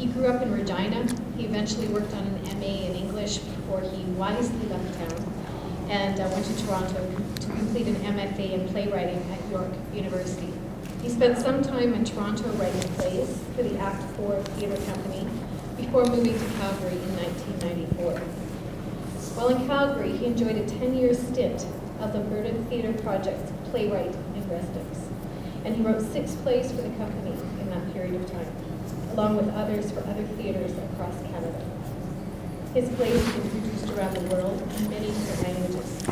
He grew up in Regina. He eventually worked on an MA in English before he wisely left town and went to Toronto to complete an MFA in playwriting at York University. He spent some time in Toronto writing plays for the Act 4 Theatre Company before moving to Calgary in 1994. While in Calgary, he enjoyed a 10-year stint of Alberta Theatre Project's playwright in residence, and he wrote 6 plays for the company in that period of time, along with others for other theatres across Canada. His plays have been produced around the world in many different languages.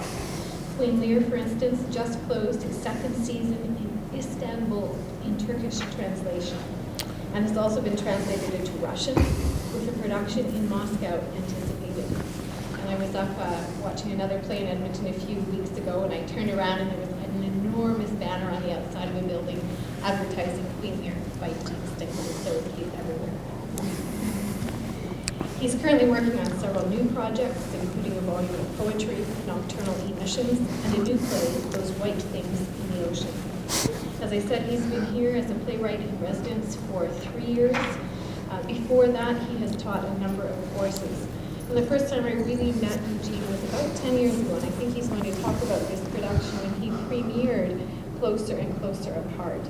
Queen Lear, for instance, just closed its 2nd season in Istanbul in Turkish translation, and has also been translated into Russian, with a production in Moscow anticipated. And I was up watching another play in Edmonton a few weeks ago, and I turned around and there was an enormous banner on the outside of a building advertising Queen Lear by Eugene Stickland, so he's everywhere. He's currently working on several new projects, including a volume of poetry, Nocturnal Emissions, and a new play, Those White Things in the Ocean. As I said, he's been here as a playwright in residence for 3 years. Before that, he has taught a number of courses. And the first time I really met Eugene was about 10 years ago, and I think he's going to talk about this production when he premiered Closer and Closer Apart.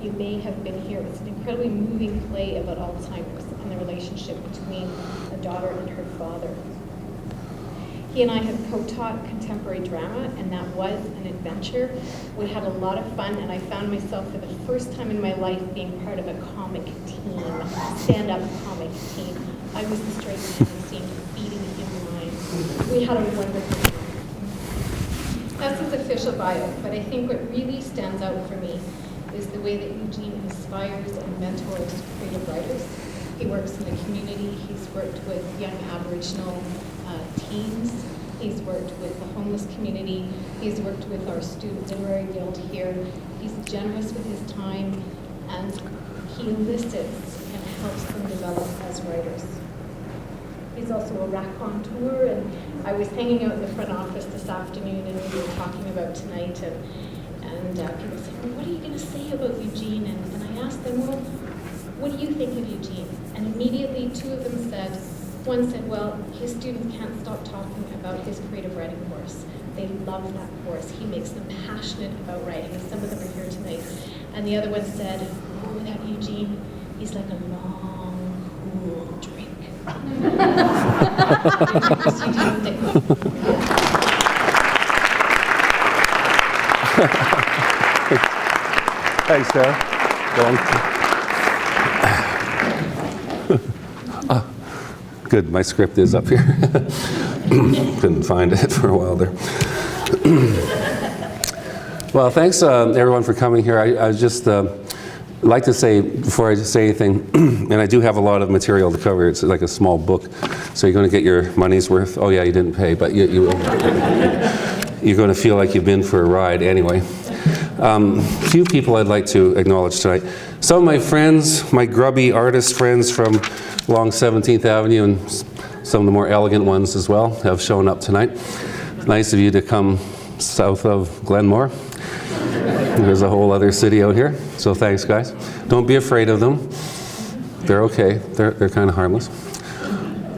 You may have been here. It's an incredibly moving play about Alzheimer's and the relationship between a daughter and her father. He and I have co-taught contemporary drama, and that was an adventure. We had a lot of fun, and I found myself for the first time in my life being part of a comic team, stand-up comic team. I was the straight man who seemed feeding in line. We had a wonderful time. That's his official bio, but I think what really stands out for me is the way that Eugene inspires and mentors creative writers. He works in the community. He's worked with young Aboriginal teens. He's worked with the homeless community. He's worked with our Student Literary Guild here. He's generous with his time, and he elicits and helps them develop as writers. He's also a raconteur, and I was hanging out in the front office this afternoon, and we were talking about tonight, and people said, well, what are you going to say about Eugene? And I asked them, well, what do you think of Eugene? And immediately 2 of them said, one said, well, his students can't stop talking about his creative writing course. They love that course. He makes them passionate about writing, and some of them are here tonight. And the other one said, oh, without Eugene, he's like a long, cool drink. Here's Eugene Stickland. Thanks, Sarah. Good, my script is up here. Couldn't find it for a while there. Well, thanks everyone for coming here. I just like to say, before I say anything, and I do have a lot of material to cover. It's like a small book, so you're going to get your money's worth. Oh yeah, you didn't pay, but you're going to feel like you've been for a ride anyway. Few people I'd like to acknowledge tonight. Some of my friends, my grubby artist friends from along 17th Avenue, and some of the more elegant ones as well, have shown up tonight. Nice of you to come south of Glenmore. There's a whole other city out here, so thanks, guys. Don't be afraid of them. They're okay. They're kind of harmless.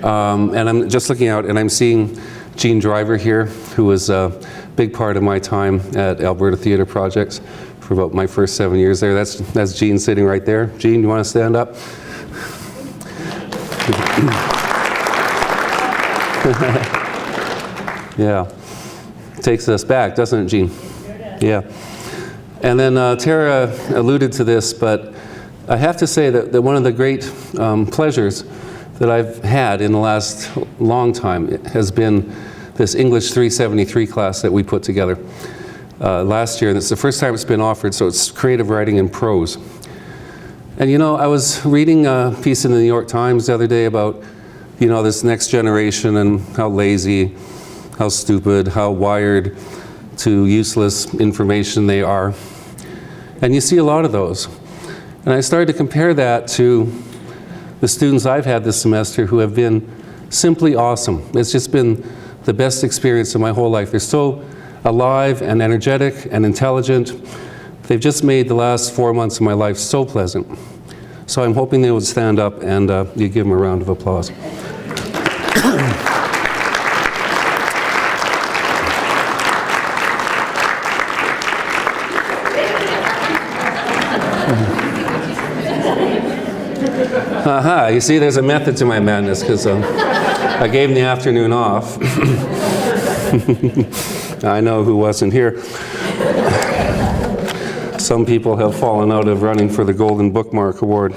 And I'm just looking out, and I'm seeing Gene Driver here, who was a big part of my time at Alberta Theatre Projects for about my first 7 years there. That's Gene sitting right there. Gene, you want to stand up? Yeah, takes us back, doesn't it, Gene? Yeah. And then Tara alluded to this, but I have to say that one of the great pleasures that I've had in the last long time has been this English 373 class that we put together last year. And it's the first time it's been offered, so it's creative writing in prose. And you know, I was reading a piece in the New York Times the other day about, you know, this next generation and how lazy, how stupid, how wired to useless information they are. And you see a lot of those. And I started to compare that to the students I've had this semester who have been simply awesome. It's just been the best experience of my whole life. They're so alive and energetic and intelligent. They've just made the last 4 months of my life so pleasant, So I'm hoping they would stand up and you give them a round of applause. Aha, you see, there's a method to my madness, because I gave them the afternoon off. I know who wasn't here. Some people have fallen out of running for the Golden Bookmark Award.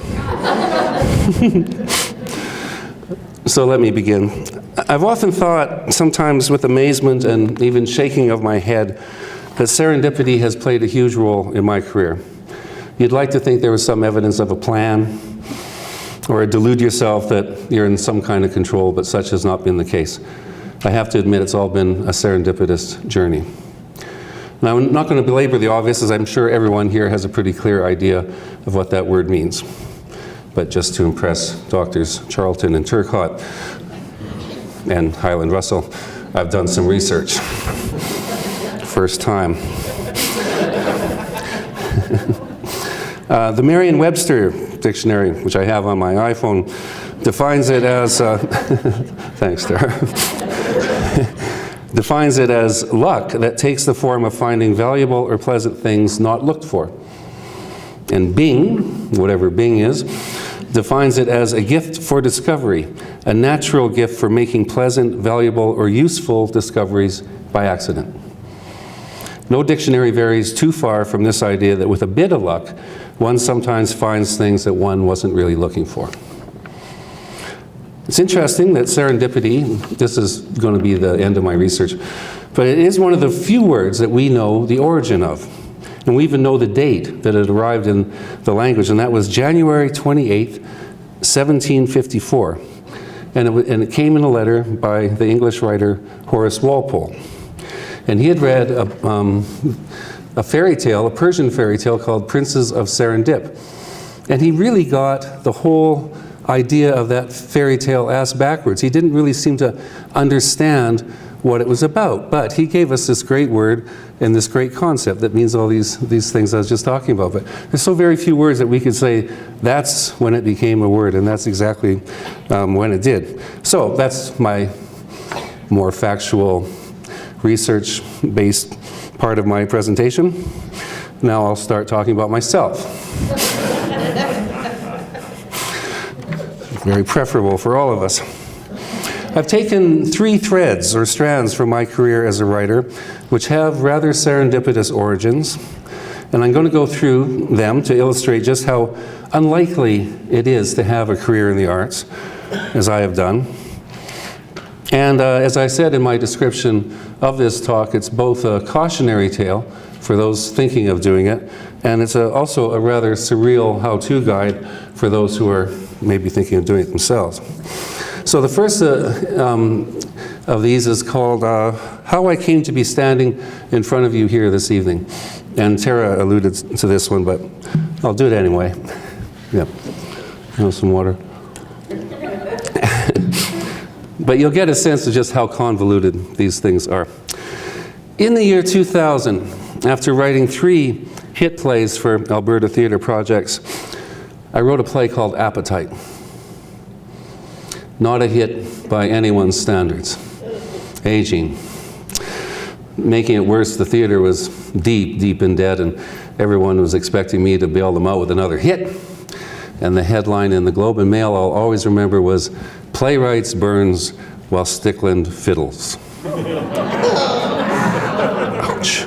So let me begin. I've often thought, sometimes with amazement and even shaking of my head, that serendipity has played a huge role in my career. You'd like to think there was some evidence of a plan, or delude yourself that you're in some kind of control, but such has not been the case. I have to admit it's all been a serendipitous journey. Now, I'm not going to belabor the obvious, as I'm sure everyone here has a pretty clear idea of what that word means. But just to impress Doctors Charlton and Turcotte and Highland Russell, I've done some research. First time. The Merriam-Webster dictionary, which I have on my iPhone, defines it as, thanks, Tara, defines it as luck that takes the form of finding valuable or pleasant things not looked for. And Bing, whatever Bing is, defines it as a gift for discovery, a natural gift for making pleasant, valuable, or useful discoveries by accident. No dictionary varies too far from this idea that with a bit of luck, one sometimes finds things that one wasn't really looking for. It's interesting that serendipity, this is going to be the end of my research, but it is one of the few words that we know the origin of. And we even know the date that it arrived in the language, and that was January 28th, 1754. And it came in a letter by the English writer Horace Walpole. And he had read a fairy tale, a Persian fairy tale called Princes of Serendip. And he really got the whole idea of that fairy tale ass backwards. He didn't really seem to understand what it was about. But he gave us this great word and this great concept that means all these things I was just talking about. But there's so very few words that we could say that's when it became a word, and that's exactly when it did. So that's my more factual, research-based part of my presentation. Now I'll start talking about myself. Very preferable for all of us. I've taken 3 threads or strands from my career as a writer, which have rather serendipitous origins, and I'm going to go through them to illustrate just how unlikely it is to have a career in the arts, as I have done. And as I said in my description of this talk, it's both a cautionary tale for those thinking of doing it, and it's also a rather surreal how-to guide for those who are maybe thinking of doing it themselves. So the first of these is called How I Came to Be Standing in Front of You Here This Evening. And Tara alluded to this one, but I'll do it anyway. Yeah, some water. But you'll get a sense of just how convoluted these things are. In the year 2000, after writing 3 hit plays for Alberta theatre projects, I wrote a play called Appetite. Not a hit by anyone's standards. Aging. Making it worse, the theatre was deep, deep in debt, and everyone was expecting me to bail them out with another hit. And the headline in the Globe and Mail I'll always remember was, "Playwrights burns while Stickland fiddles." Ouch.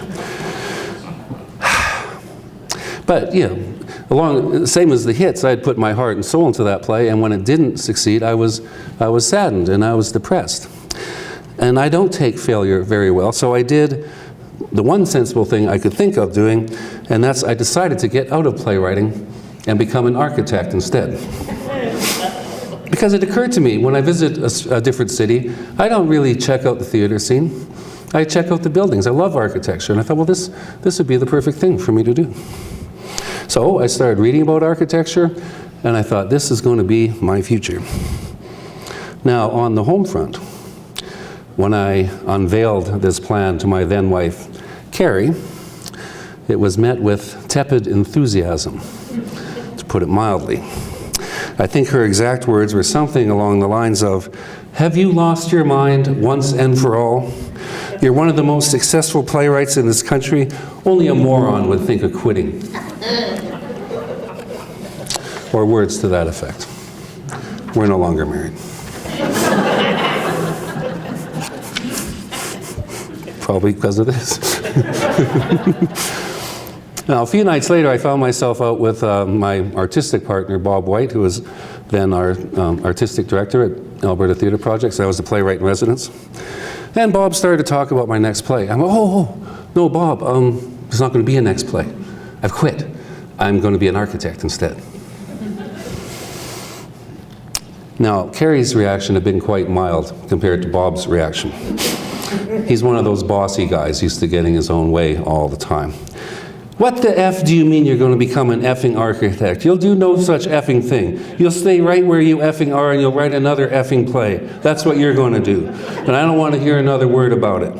But, you know, same as the hits, I had put my heart and soul into that play, and when it didn't succeed, I was saddened and I was depressed. And I don't take failure very well, so I did the one sensible thing I could think of doing, and that's I decided to get out of playwriting and become an architect instead. Because it occurred to me, when I visit a different city, I don't really check out the theater scene. I check out the buildings. I love architecture, and I thought, well, this would be the perfect thing for me to do. So I started reading about architecture, and I thought, this is going to be my future. Now, on the home front, when I unveiled this plan to my then wife, Carrie, it was met with tepid enthusiasm, to put it mildly. I think her exact words were something along the lines of, "Have you lost your mind once and for all? You're one of the most successful playwrights in this country. Only a moron would think of quitting." Or words to that effect. We're no longer married. Probably because of this. Now, a few nights later, I found myself out with my artistic partner, Bob White, who was then our artistic director at Alberta Theatre Projects. I was the playwright in residence. And Bob started to talk about my next play. I'm like, oh, no, Bob, there's not going to be a next play. I've quit. I'm going to be an architect instead. Now, Carrie's reaction had been quite mild compared to Bob's reaction. He's one of those bossy guys used to getting his own way all the time. "What the F do you mean you're going to become an effing architect? You'll do no such effing thing. You'll stay right where you effing are and you'll write another effing play. That's what you're going to do. And I don't want to hear another word about it."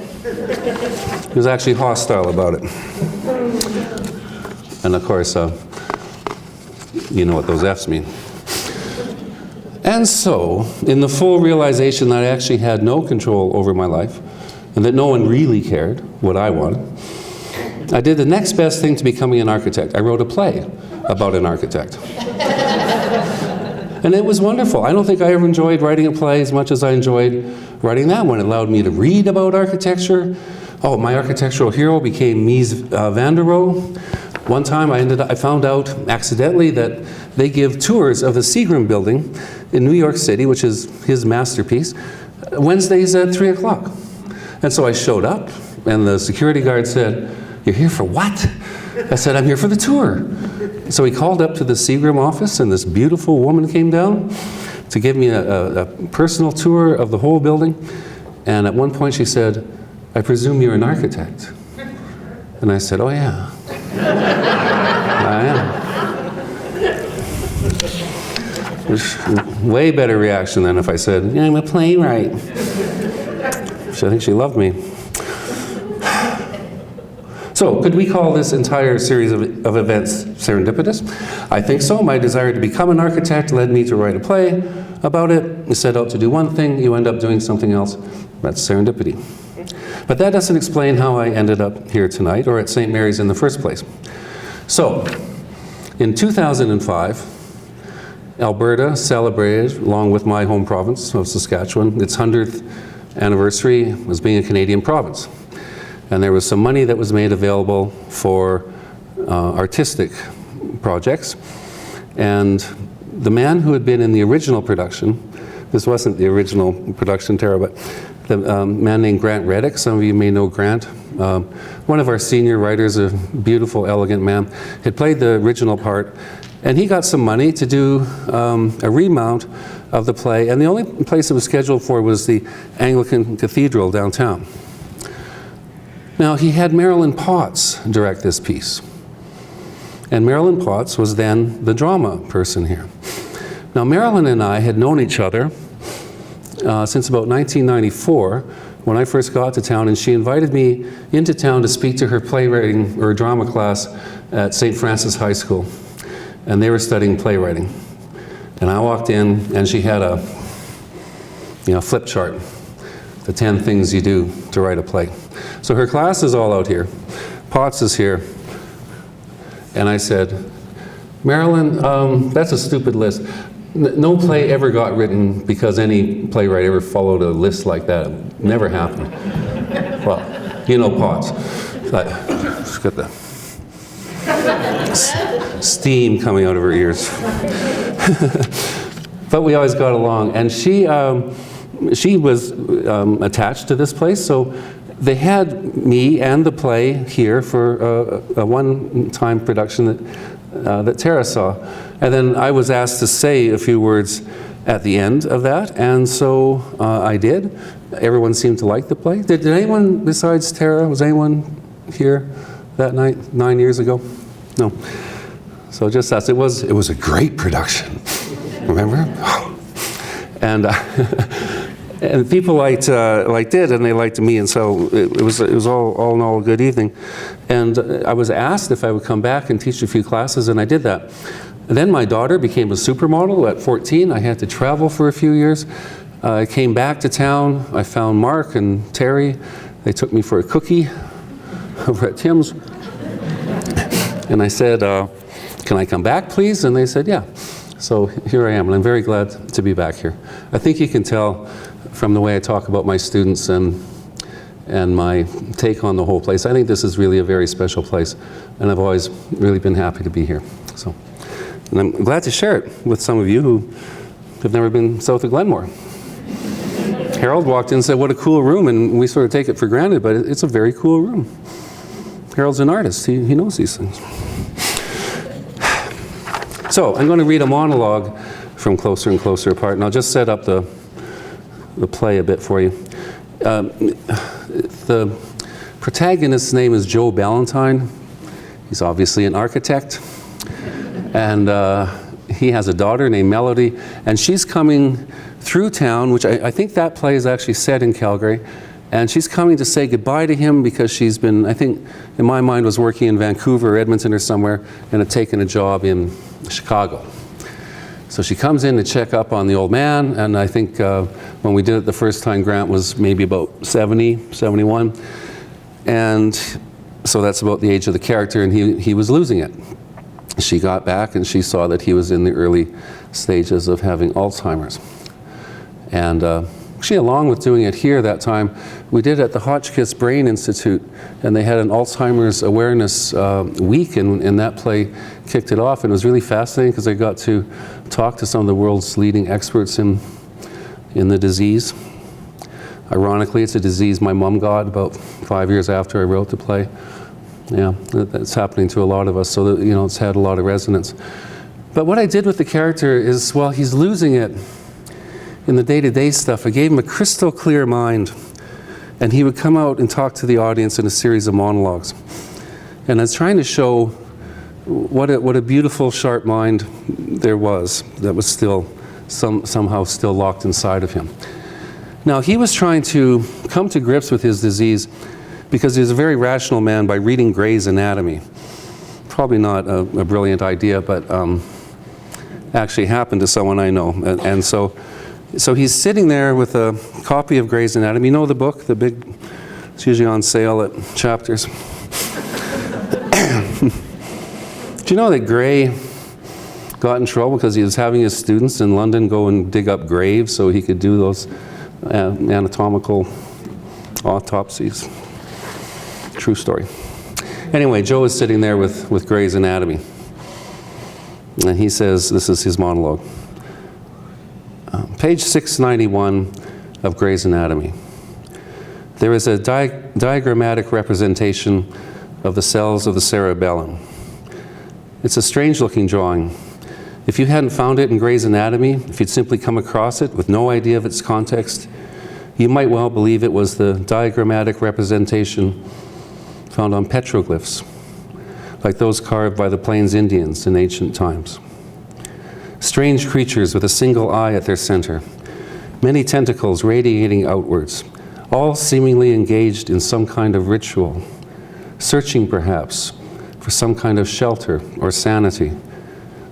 He was actually hostile about it. And of course, you know what those F's mean. And so, in the full realization that I actually had no control over my life, and that no one really cared what I wanted, I did the next best thing to becoming an architect. I wrote a play about an architect. And it was wonderful. I don't think I ever enjoyed writing a play as much as I enjoyed writing that one. It allowed me to read about architecture. Oh, my architectural hero became Mies van der Rohe. One time I found out accidentally that they give tours of the Seagram building in New York City, which is his masterpiece, Wednesdays at 3 o'clock. And so I showed up, and the security guard said, "You're here for what?" I said, "I'm here for the tour." So he called up to the Seagram office, and this beautiful woman came down to give me a personal tour of the whole building. And at one point she said, "I presume you're an architect?" And I said, "Oh yeah, I am." Which, way better reaction than if I said, "Yeah, I'm a playwright." So I think she loved me. So, could we call this entire series of events serendipitous? I think so. My desire to become an architect led me to write a play about it. You set out to do one thing, you end up doing something else. That's serendipity. But that doesn't explain how I ended up here tonight, or at St. Mary's in the first place. So, in 2005, Alberta celebrated, along with my home province of Saskatchewan, its 100th anniversary as being a Canadian province. And there was some money that was made available for artistic projects. And the man who had been in the original production, this wasn't the original production, Tara, but the man named Grant Reddick, some of you may know Grant, one of our senior writers, a beautiful, elegant man, had played the original part. And he got some money to do a remount of the play, and the only place it was scheduled for was the Anglican Cathedral downtown. Now, he had Marilyn Potts direct this piece. And Marilyn Potts was then the drama person here. Now, Marilyn and I had known each other since about 1994, when I first got to town, and she invited me into town to speak to her playwriting or drama class at St. Francis High School. And they were studying playwriting. And I walked in, and she had a flip chart, the 10 things you do to write a play. So her class is all out here. Potts is here. And I said, "Marilyn, that's a stupid list. No play ever got written because any playwright ever followed a list like that. It never happened." Well, you know Potts. She's got the steam coming out of her ears. But we always got along. And she was attached to this place, so they had me and the play here for a one-time production that Tara saw. And then I was asked to say a few words at the end of that, and so I did. Everyone seemed to like the play. Did anyone besides Tara, was anyone here that night 9 years ago? No. So just us. It was a great production. Remember? And and people liked it, and they liked me, and so it was all in all a good evening. And I was asked if I would come back and teach a few classes, and I did that. And then my daughter became a supermodel at 14. I had to travel for a few years. I came back to town. I found Mark and Terry. They took me for a cookie over at Tim's. And I said, can I come back, please? And they said, yeah. So here I am, and I'm very glad to be back here. I think you can tell from the way I talk about my students and my take on the whole place. I think this is really a very special place, and I've always really been happy to be here. So, and I'm glad to share it with some of you who have never been south of Glenmore. Harold walked in and said, what a cool room, and we sort of take it for granted, but it's a very cool room. Harold's an artist. He knows these things. So I'm going to read a monologue from Closer and Closer Apart, and I'll just set up the play a bit for you. The protagonist's name is Joe Ballantyne. He's obviously an architect, and he has a daughter named Melody, and she's coming through town, which I think that play is actually set in Calgary, and she's coming to say goodbye to him because she's been, I think, in my mind, was working in Vancouver or Edmonton or somewhere and had taken a job in Chicago. So she comes in to check up on the old man, and I think when we did it the first time, Grant was maybe about 70, 71. And so that's about the age of the character, and he was losing it. She got back and she saw that he was in the early stages of having Alzheimer's. And actually, along with doing it here that time, we did it at the Hotchkiss Brain Institute, and they had an Alzheimer's awareness week, and that play kicked it off. And it was really fascinating because I got to talk to some of the world's leading experts in the disease. Ironically, it's a disease my mom got about 5 years after I wrote the play. Yeah, that's happening to a lot of us, so that, it's had a lot of resonance. But what I did with the character is, while he's losing it in the day-to-day stuff, I gave him a crystal clear mind, and he would come out and talk to the audience in a series of monologues. And I was trying to show what a beautiful, sharp mind there was that was still somehow still locked inside of him. Now, he was trying to come to grips with his disease because he was a very rational man by reading Gray's Anatomy. Probably not a brilliant idea, but actually happened to someone I know. And so he's sitting there with a copy of Gray's Anatomy. You know the book, the big, it's usually on sale at Chapters. Do you know that Gray got in trouble because he was having his students in London go and dig up graves so he could do those anatomical autopsies? True story. Anyway, Joe is sitting there with Gray's Anatomy. And he says, this is his monologue. Page 691 of Gray's Anatomy. There is a diagrammatic representation of the cells of the cerebellum. It's a strange-looking drawing. If you hadn't found it in Gray's Anatomy, if you'd simply come across it with no idea of its context, you might well believe it was the diagrammatic representation found on petroglyphs, like those carved by the Plains Indians in ancient times. Strange creatures with a single eye at their center, many tentacles radiating outwards, all seemingly engaged in some kind of ritual, searching perhaps for some kind of shelter or sanity,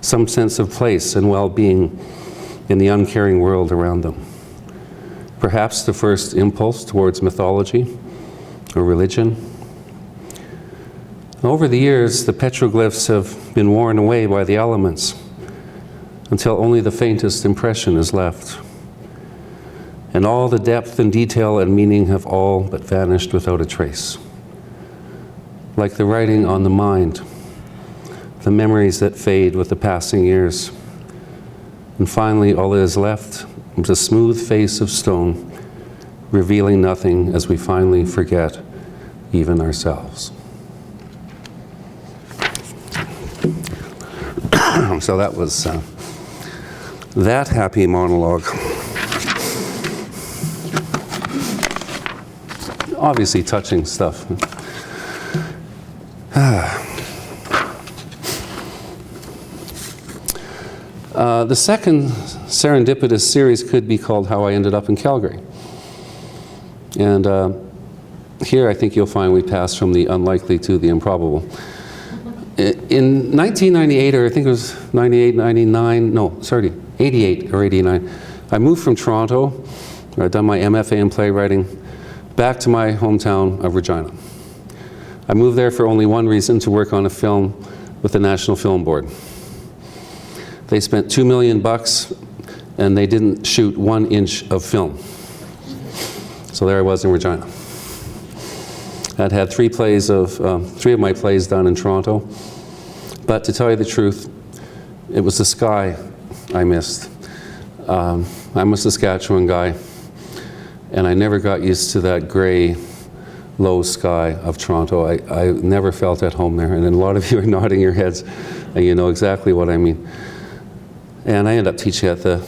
some sense of place and well-being in the uncaring world around them. Perhaps the first impulse towards mythology or religion. Over the years, the petroglyphs have been worn away by the elements until only the faintest impression is left. And all the depth and detail and meaning have all but vanished without a trace. Like the writing on the mind, the memories that fade with the passing years. And finally, all that is left is a smooth face of stone, revealing nothing as we finally forget even ourselves. So that was that happy monologue. Obviously touching stuff. The second serendipitous series could be called How I Ended Up in Calgary. And here I think you'll find we pass from the unlikely to the improbable. In 1998, or I think it was 98, 99, no, sorry, 88 or 89, I moved from Toronto, where I'd done my MFA in playwriting, back to my hometown of Regina. I moved there for only one reason, to work on a film with the National Film Board. They spent $2 million and they didn't shoot 1 inch of film. So there I was in Regina. I'd had 3 of my plays done in Toronto, but to tell you the truth, it was the sky I missed. I'm a Saskatchewan guy, and I never got used to that gray, low sky of Toronto. I never felt at home there, and a lot of you are nodding your heads, and you know exactly what I mean. And I ended up teaching at the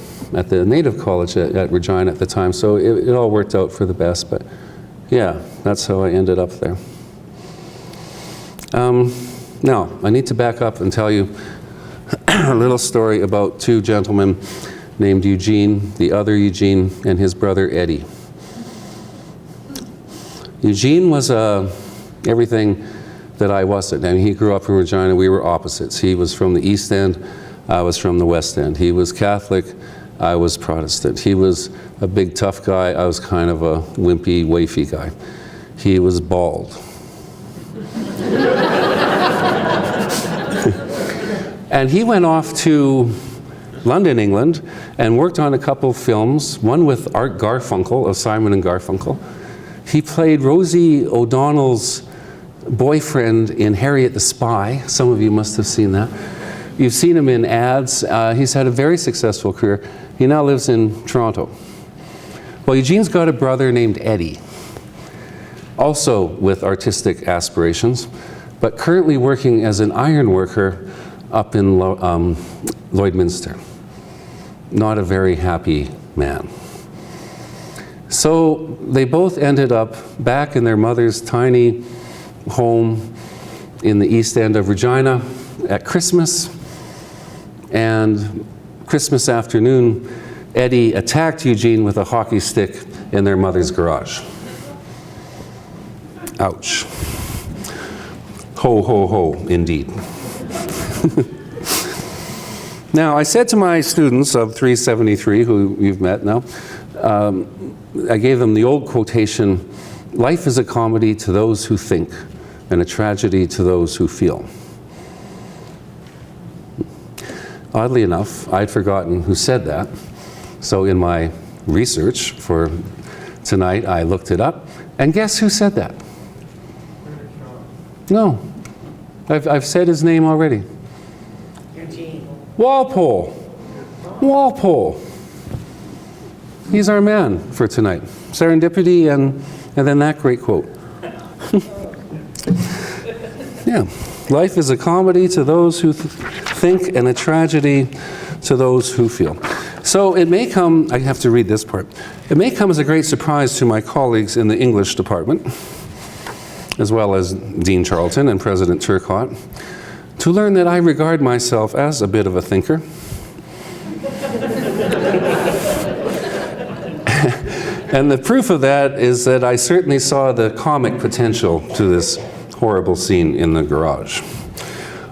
Native College at Regina at the time, so it all worked out for the best, but yeah, that's how I ended up there. Now, I need to back up and tell you a little story about 2 gentlemen named Eugene, the other Eugene, and his brother Eddie. Eugene was everything that I wasn't. I mean, he grew up in Regina. We were opposites. He was from the East End. I was from the West End. He was Catholic. I was Protestant. He was a big, tough guy. I was kind of a wimpy, wafy guy. He was bald. And he went off to London, England, and worked on a couple films, one with Art Garfunkel of Simon and Garfunkel. He played Rosie O'Donnell's boyfriend in Harriet the Spy. Some of you must have seen that. You've seen him in ads. He's had a very successful career. He now lives in Toronto. Well, Eugene's got a brother named Eddie, also with artistic aspirations, but currently working as an iron worker up in Lloydminster. Not a very happy man. So they both ended up back in their mother's tiny home in the East End of Regina at Christmas. And Christmas afternoon, Eddie attacked Eugene with a hockey stick in their mother's garage. Ouch. Ho, ho, ho, indeed. Now, I said to my students of 373, who you've met now, I gave them the old quotation, "Life is a comedy to those who think, and a tragedy to those who feel." Oddly enough, I'd forgotten who said that. So in my research for tonight, I looked it up, and guess who said that? No, I've said his name already. Eugene. Walpole. Walpole. He's our man for tonight. Serendipity and then that great quote. Yeah. Life is a comedy to those who think and a tragedy to those who feel. So it may come, I have to read this part, it may come as a great surprise to my colleagues in the English department, as well as Dean Charlton and President Turcotte, to learn that I regard myself as a bit of a thinker. And the proof of that is that I certainly saw the comic potential to this horrible scene in the garage.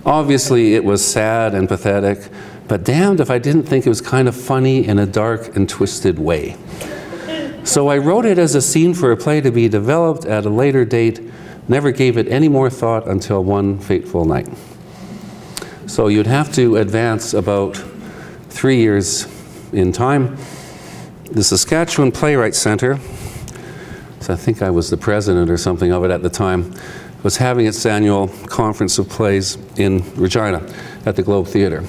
Obviously, it was sad and pathetic, but damned if I didn't think it was kind of funny in a dark and twisted way. So I wrote it as a scene for a play to be developed at a later date, never gave it any more thought until one fateful night. So you'd have to advance about 3 years in time. The Saskatchewan Playwright Centre, so I think I was the president or something of it at the time, was having its annual conference of plays in Regina at the Globe Theatre.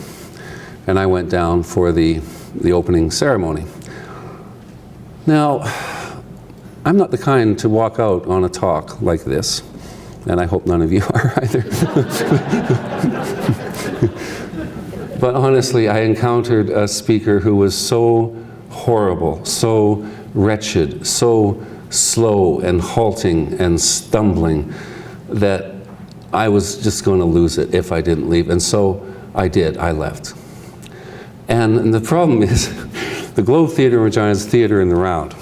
And I went down for the opening ceremony. Now, I'm not the kind to walk out on a talk like this, and I hope none of you are either. But honestly, I encountered a speaker who was so horrible, so wretched, so slow and halting and stumbling that I was just going to lose it if I didn't leave. And so I did, I left. And the problem is, the Globe Theatre in Regina is theatre in the round.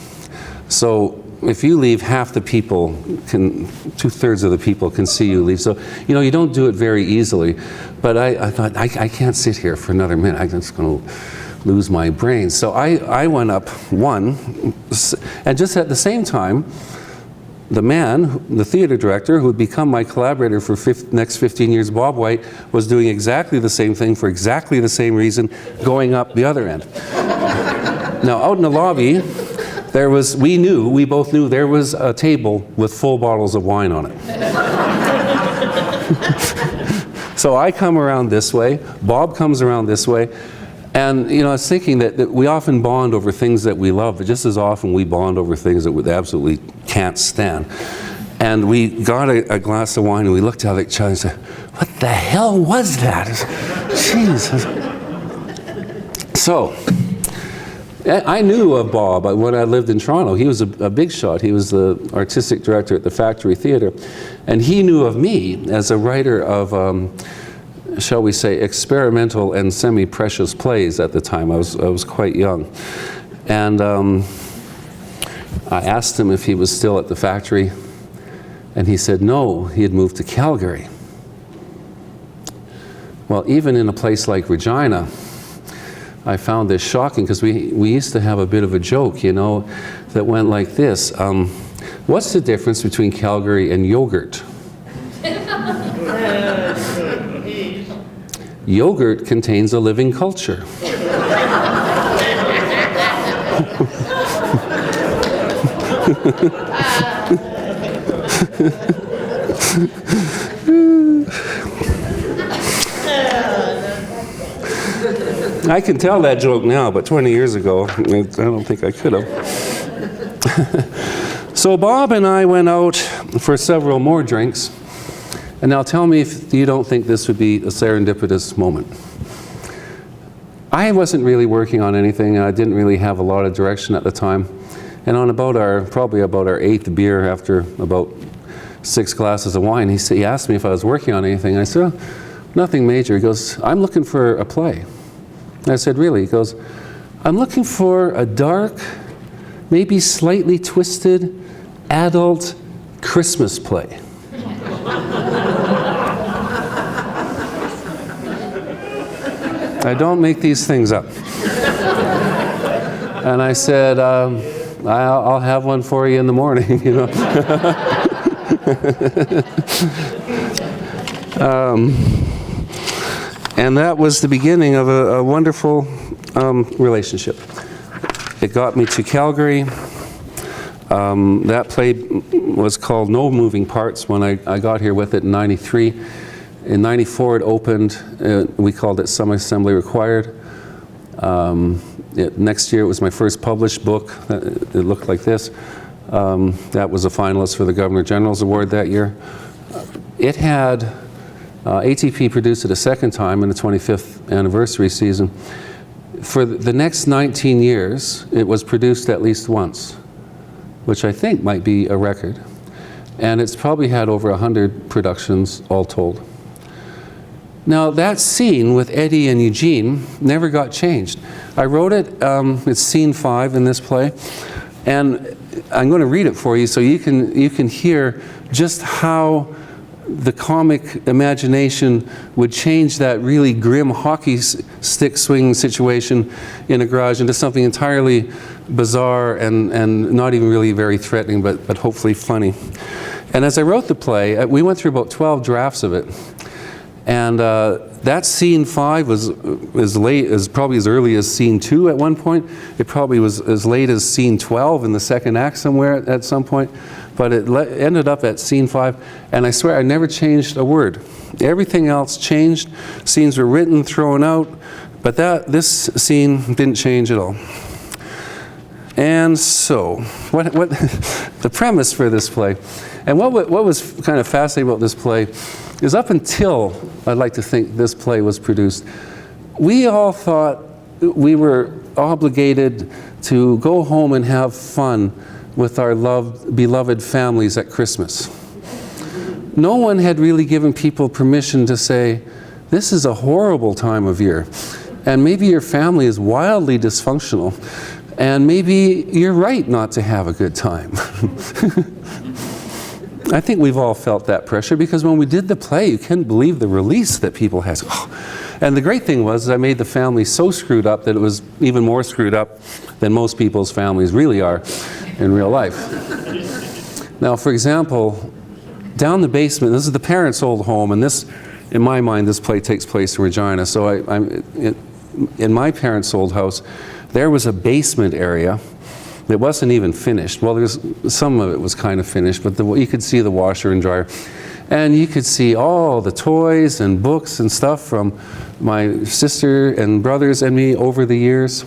So if you leave, half the people can, 2/3 of the people can see you leave. So, you know, you don't do it very easily. But I thought, I can't sit here for another minute. I'm just going to lose my brain. So I went up one, and just at the same time, the man, the theater director, who would become my collaborator for next 15 years, Bob White, was doing exactly the same thing for exactly the same reason, going up the other end. Now, out in the lobby, there was, we both knew there was a table with full bottles of wine on it. So I come around this way, Bob comes around this way, and you know, I was thinking that we often bond over things that we love, but just as often we bond over things that we absolutely can't stand. And we got a glass of wine and we looked at each other and said, what the hell was that? Jesus. So, I knew of Bob when I lived in Toronto. He was a big shot. He was the artistic director at the Factory Theatre. And he knew of me as a writer of, shall we say, experimental and semi-precious plays at the time. I was quite young. And I asked him if he was still at the Factory. And he said no, he had moved to Calgary. Well, even in a place like Regina, I found this shocking, because we used to have a bit of a joke, you know, that went like this. What's the difference between Calgary and yogurt? Yogurt contains a living culture. I can tell that joke now, but 20 years ago, I don't think I could have. So Bob and I went out for several more drinks, and now tell me if you don't think this would be a serendipitous moment. I wasn't really working on anything, and I didn't really have a lot of direction at the time. And on probably about our 8th beer, after about 6 glasses of wine, he asked me if I was working on anything. I said, oh, nothing major. He goes, I'm looking for a play. I said, really? He goes, I'm looking for a dark, maybe slightly twisted, adult Christmas play. I don't make these things up. And I said, I'll have one for you in the morning, you know. And that was the beginning of a wonderful relationship. It got me to Calgary. That play was called No Moving Parts when I got here with it in '93. In '94 it opened. We called it Some Assembly Required. Next year it was my first published book. It looked like this. That was a finalist for the Governor General's Award that year. It had ATP produced it a second time in the 25th anniversary season. For the next 19 years, it was produced at least once, which I think might be a record. And it's probably had over 100 productions all told. Now that scene with Eddie and Eugene never got changed. I wrote it, it's scene 5 in this play, and I'm going to read it for you so you can hear just how the comic imagination would change that really grim hockey stick swing situation in a garage into something entirely bizarre and not even really very threatening, but hopefully funny. And as I wrote the play, we went through about 12 drafts of it. And that scene 5 was probably as early as scene 2 at one point. It probably was as late as scene 12 in the second act somewhere at some point. But it ended up at scene 5, and I swear I never changed a word. Everything else changed. Scenes were written, thrown out, but this scene didn't change at all. And so, what the premise for this play, and what was kind of fascinating about this play, is up until, I'd like to think, this play was produced, we all thought we were obligated to go home and have fun with our beloved families at Christmas. No one had really given people permission to say, this is a horrible time of year, and maybe your family is wildly dysfunctional, And maybe you're right not to have a good time. I think we've all felt that pressure, because when we did the play, you couldn't believe the release that people had. And the great thing was I made the family so screwed up that it was even more screwed up than most people's families really are in real life. Now, for example, down the basement, this is the parents' old home, and this, in my mind, this play takes place in Regina. So in my parents' old house, there was a basement area that wasn't even finished. Well, some of it was kind of finished, but you could see the washer and dryer. And you could see all the toys and books and stuff from my sister and brothers and me over the years.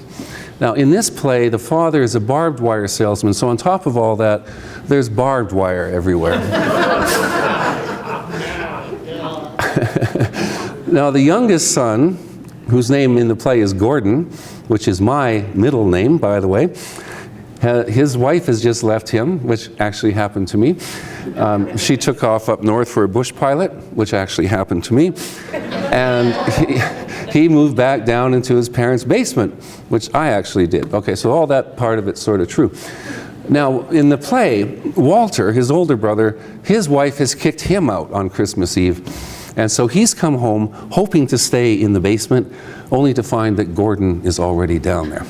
Now, in this play, the father is a barbed wire salesman, so on top of all that, there's barbed wire everywhere. Now, the youngest son, whose name in the play is Gordon, which is my middle name, by the way, his wife has just left him, which actually happened to me. She took off up north for a bush pilot, which actually happened to me. And he moved back down into his parents' basement, which I actually did. Okay, so all that part of it's sort of true. Now, in the play, Walter, his older brother, his wife has kicked him out on Christmas Eve. And so he's come home hoping to stay in the basement, only to find that Gordon is already down there.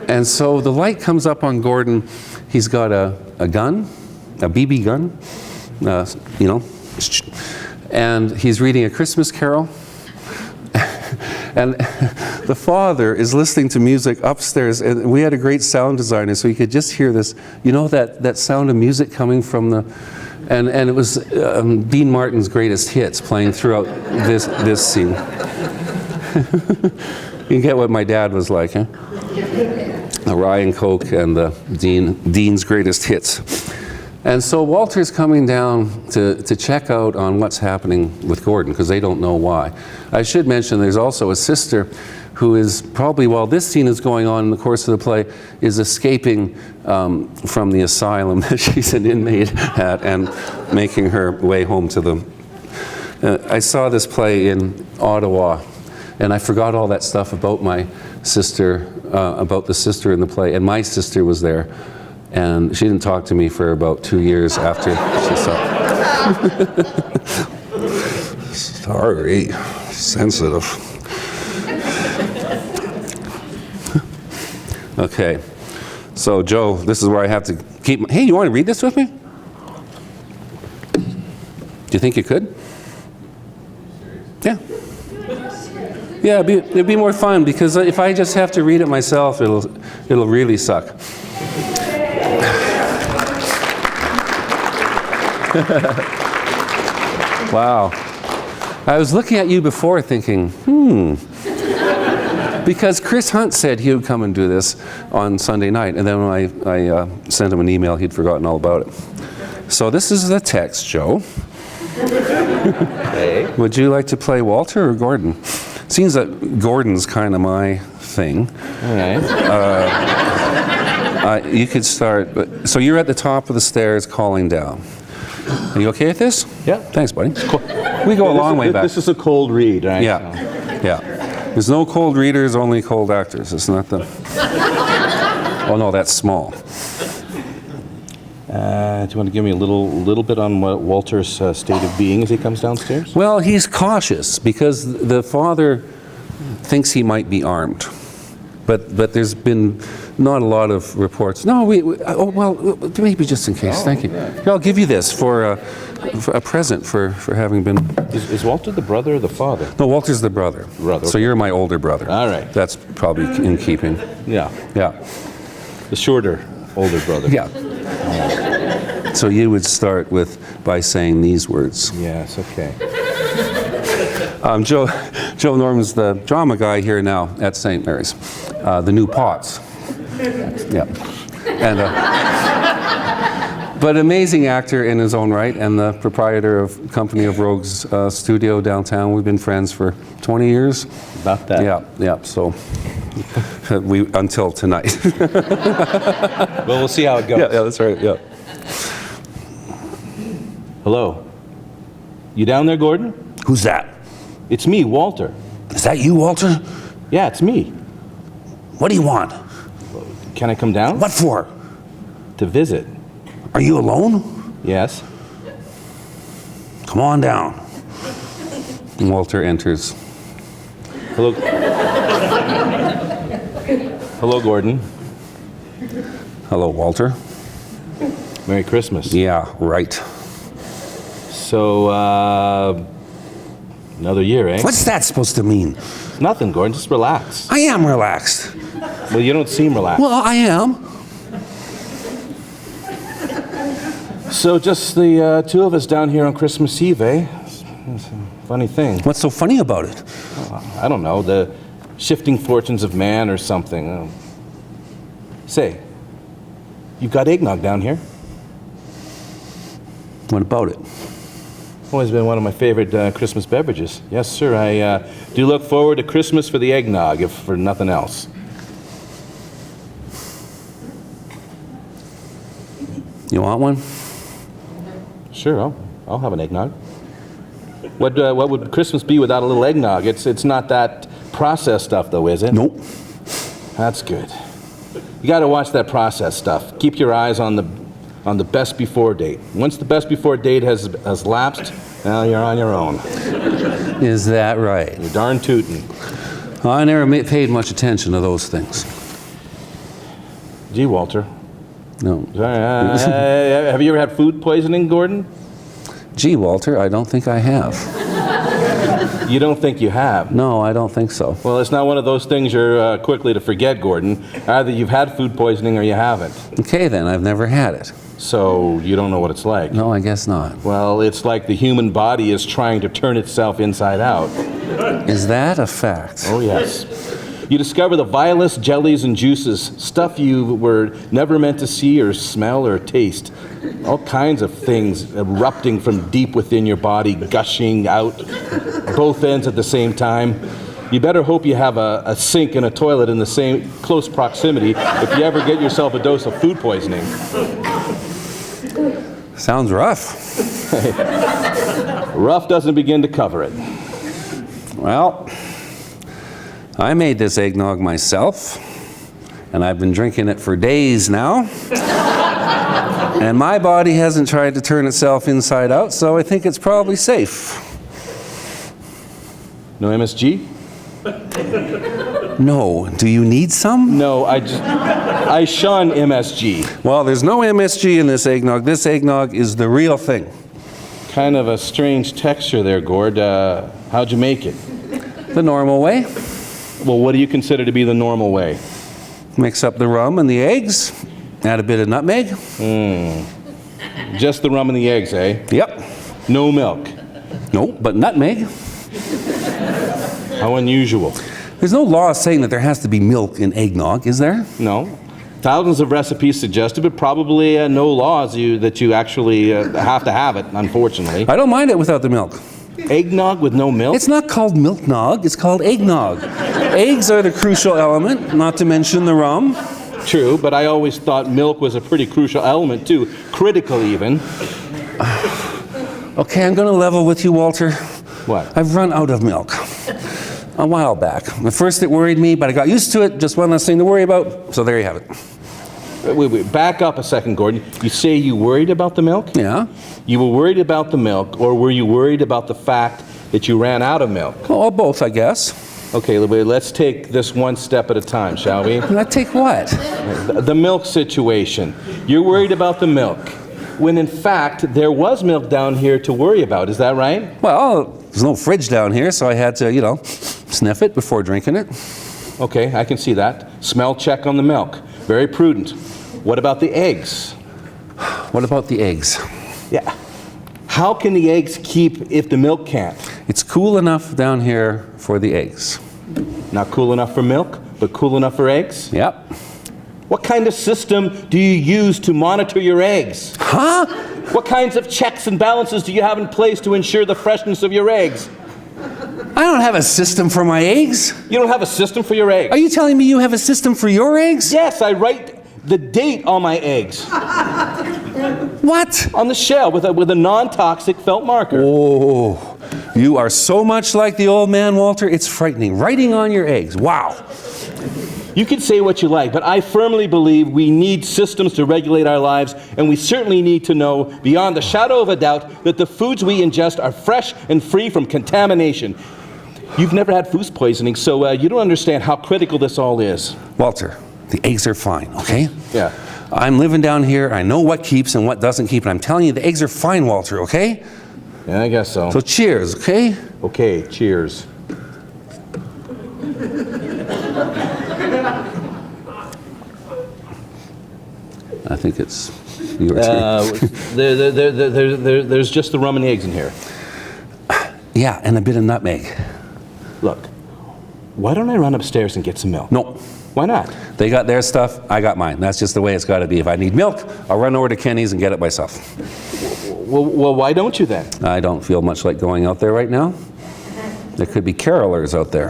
And so the light comes up on Gordon. He's got a gun, a BB gun, you know, and he's reading A Christmas Carol. And the father is listening to music upstairs, and we had a great sound designer, so you could just hear this, you know, that sound of music coming from the, and it was Dean Martin's greatest hits playing throughout this scene. You get what my dad was like, huh? The Rye and Coke and the Dean's greatest hits. And so Walter's coming down to check out on what's happening with Gordon, because they don't know why. I should mention there's also a sister who is probably, while this scene is going on in the course of the play, is escaping from the asylum that she's an inmate at and making her way home to them. I saw this play in Ottawa, and I forgot all that stuff about my sister, about the sister in the play, and my sister was there. And she didn't talk to me for about 2 years after she saw it. Sorry, sensitive. Okay, so Joe, this is where I have to keep, hey, you want to read this with me? Do you think you could? Yeah. Yeah, it'd be more fun, because if I just have to read it myself, it'll really suck. Wow. I was looking at you before thinking, because Chris Hunt said he would come and do this on Sunday night, and then when I sent him an email, he'd forgotten all about it. So this is the text, Joe. Hey. Would you like to play Walter or Gordon? Seems that Gordon's kind of my thing. All right. You could start, so you're at the top of the stairs calling down. Are you okay with this? Yeah. Thanks, buddy. Cool. We go a long way back. This is a cold read, right? Yeah. Yeah. There's no cold readers, only cold actors. It's not the... Oh, no, that's small. Do you want to give me a little bit on what Walter's state of being as he comes downstairs? Well, he's cautious because the father thinks he might be armed. But there's been not a lot of reports. No, well, maybe just in case. Thank you. Here, I'll give you this for a present for having been... Is Walter the brother or the father? No, Walter's the brother. Brother. So you're my older brother. All right. That's probably in keeping. Yeah. Yeah. The shorter, older brother. Yeah. So you would start by saying these words. Yes, okay. Joe Norman's the drama guy here now at St. Mary's. The New Pots. Yeah. And, but amazing actor in his own right, and the proprietor of Company of Rogues studio downtown. We've been friends for 20 years. About that. Yeah, so until tonight. Well, we'll see how it goes. Yeah, that's right, yeah. Hello. You down there, Gordon? Who's that? It's me, Walter. Is that you, Walter? Yeah, it's me. What do you want? can I come down? What for? To visit. Are you alone? Yes. Come on down. Walter enters. Hello. Hello, Gordon. Hello, Walter. Merry Christmas. Yeah, right. So, another year, eh? What's that supposed to mean? Nothing, Gordon. Just relax. I am relaxed. Well, you don't seem relaxed. Well, I am. So, just the two of us down here on Christmas Eve, eh? It's a funny thing. What's so funny about it? I don't know. The shifting fortunes of man or something. Say, you've got eggnog down here. What about it? Always been one of my favorite Christmas beverages. Yes, sir. I do look forward to Christmas for the eggnog, if for nothing else. You want one? Sure, I'll have an eggnog. What would Christmas be without a little eggnog? It's not that processed stuff, though, is it? Nope. That's good. You got to watch that processed stuff. Keep your eyes on the best before date. Once the best before date has lapsed, well, you're on your own. Is that right? You're darn tootin'. I never paid much attention to those things. Gee, Walter. No. Have you ever had food poisoning, Gordon? Gee, Walter, I don't think I have. You don't think you have? No, I don't think so. Well, it's not one of those things you're quickly to forget, Gordon. Either you've had food poisoning or you haven't. Okay, then, I've never had it. So you don't know what it's like? No, I guess not. Well, it's like the human body is trying to turn itself inside out. Is that a fact? Oh, yes. You discover the vilest jellies and juices, stuff you were never meant to see or smell or taste. All kinds of things erupting from deep within your body, gushing out both ends at the same time. You better hope you have a sink and a toilet in the same close proximity if you ever get yourself a dose of food poisoning. Sounds rough. Rough doesn't begin to cover it. Well, I made this eggnog myself, and I've been drinking it for days now. And my body hasn't tried to turn itself inside out, so I think it's probably safe. No MSG? No. Do you need some? No, I shun MSG. Well, there's no MSG in this eggnog. This eggnog is the real thing. Kind of a strange texture there, Gord. How'd you make it? The normal way. Well, what do you consider to be the normal way? Mix up the rum and the eggs, add a bit of nutmeg. Just the rum and the eggs, eh? Yep. No milk. Nope, but nutmeg. How unusual. There's no law saying that there has to be milk in eggnog, is there? No. Thousands of recipes suggested, but probably no laws that you actually have to have it, unfortunately. I don't mind it without the milk. Eggnog with no milk? It's not called milknog, it's called eggnog. Eggs are the crucial element, not to mention the rum. True, but I always thought milk was a pretty crucial element too, critical even. Okay, I'm going to level with you, Walter. What? I've run out of milk a while back. At first it worried me, but I got used to it. Just one less thing to worry about. So there you have it. Wait, back up a second, Gordon. You say you worried about the milk? Yeah? You were worried about the milk, or were you worried about the fact that you ran out of milk? Oh, both, I guess. Okay, let's take this one step at a time, shall we? And I take what? The milk situation. You're worried about the milk, when in fact there was milk down here to worry about. Is that right? Well, there's no fridge down here, so I had to, sniff it before drinking it. Okay, I can see that. Smell check on the milk. Very prudent. What about the eggs? What about the eggs? Yeah. How can the eggs keep if the milk can't? It's cool enough down here for the eggs. Not cool enough for milk, but cool enough for eggs? Yep. What kind of system do you use to monitor your eggs? Huh? What kinds of checks and balances do you have in place to ensure the freshness of your eggs? I don't have a system for my eggs. You don't have a system for your eggs? Are you telling me you have a system for your eggs? Yes, I write the date on my eggs. What? On the shell with a non-toxic felt marker. Oh, you are so much like the old man, Walter. It's frightening. Writing on your eggs. Wow. You can say what you like, but I firmly believe we need systems to regulate our lives, and we certainly need to know, beyond the shadow of a doubt, that the foods we ingest are fresh and free from contamination. You've never had food poisoning, so you don't understand how critical this all is. Walter, the eggs are fine, okay? Yeah. I'm living down here. I know what keeps and what doesn't keep, and I'm telling you, the eggs are fine, Walter, okay? Yeah, I guess so. So cheers, okay? Okay, cheers. I think it's yours here. There's just the rum and eggs in here. Yeah, and a bit of nutmeg. Look, why don't I run upstairs and get some milk? No, Why not? they got their stuff, I got mine. That's just the way it's got to be. If I need milk, I'll run over to Kenny's and get it myself. Well, why don't you then? I don't feel much like going out there right now. There could be carolers out there.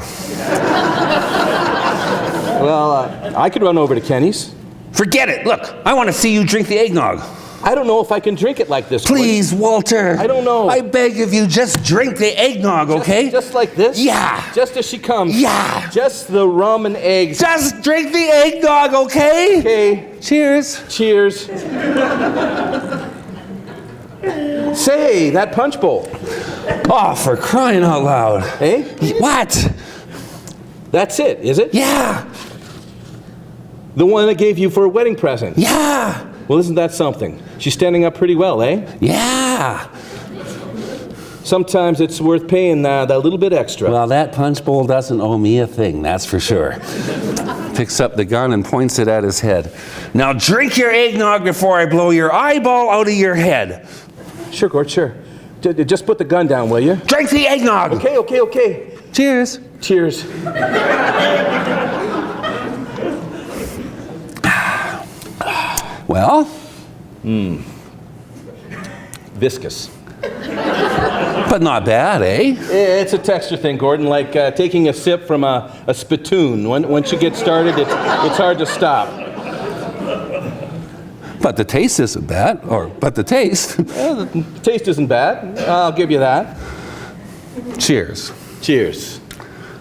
Well, I could run over to Kenny's. Forget it. Look, I want to see you drink the eggnog. I don't know if I can drink it like this. Please, Walter. I don't know. I beg of you, just drink the eggnog, okay? Just like this? Yeah. Just as she comes? Yeah. Just the rum and eggs. Just drink the eggnog, okay? Okay. Cheers. Cheers. Say, that punch bowl. Oh, for crying out loud. Eh? What? That's it, is it? Yeah. The one I gave you for a wedding present. Yeah. Well, isn't that something? She's standing up pretty well, eh? Yeah. Sometimes it's worth paying that little bit extra. Well, that punch bowl doesn't owe me a thing, that's for sure. Picks up the gun and points it at his head. Now drink your eggnog before I blow your eyeball out of your head. Sure, Gord, sure. Just put the gun down, will you? Drink the eggnog. Okay. Cheers. Cheers. Well? Viscous. But not bad, eh? It's a texture thing, Gordon, like taking a sip from a spittoon. Once you get started, it's hard to stop. But the taste isn't bad. But the taste. The taste isn't bad. I'll give you that. Cheers. Cheers.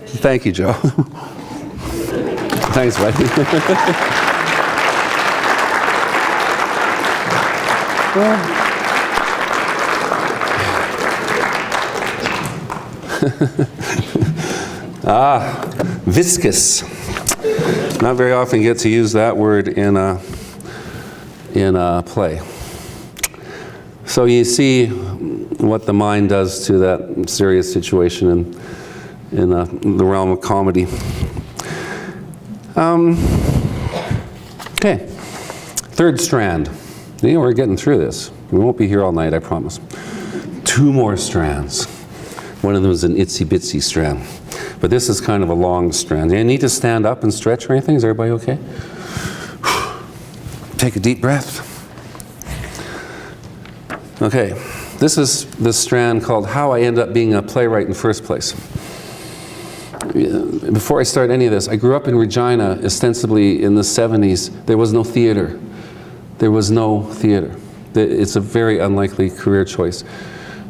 Thank you, Joe. Thanks, buddy. Viscous. Not very often get to use that word in a play. So you see what the mind does to that serious situation in the realm of comedy. Okay, third strand. Yeah, we're getting through this. We won't be here all night, I promise. 2 more strands. One of them is an itsy-bitsy strand. But this is kind of a long strand. Do you need to stand up and stretch or anything? Is everybody okay? Take a deep breath. Okay, this is the strand called How I Ended Up Being a Playwright in the First Place. Before I start any of this, I grew up in Regina, ostensibly in the 70s. There was no theater. There was no theater. It's a very unlikely career choice.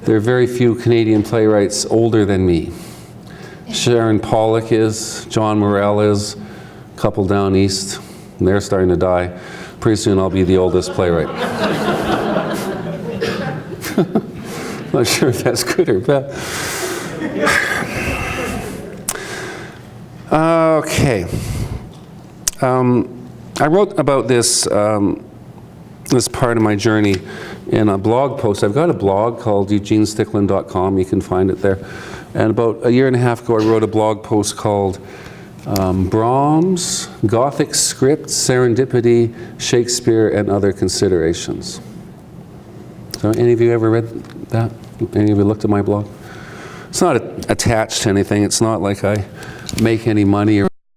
There are very few Canadian playwrights older than me. Sharon Pollock is, John Morrell is, a couple down east, and they're starting to die. Pretty soon I'll be the oldest playwright. Not sure if that's good or bad. Okay. I wrote about this this part of my journey in a blog post. I've got a blog called eugenestickland.com. You can find it there. And about a year and a half ago, I wrote a blog post called Brahms, Gothic Script, Serendipity, Shakespeare, and Other Considerations. So any of you ever read that? Any of you looked at my blog? It's not attached to anything. It's not like I make any money or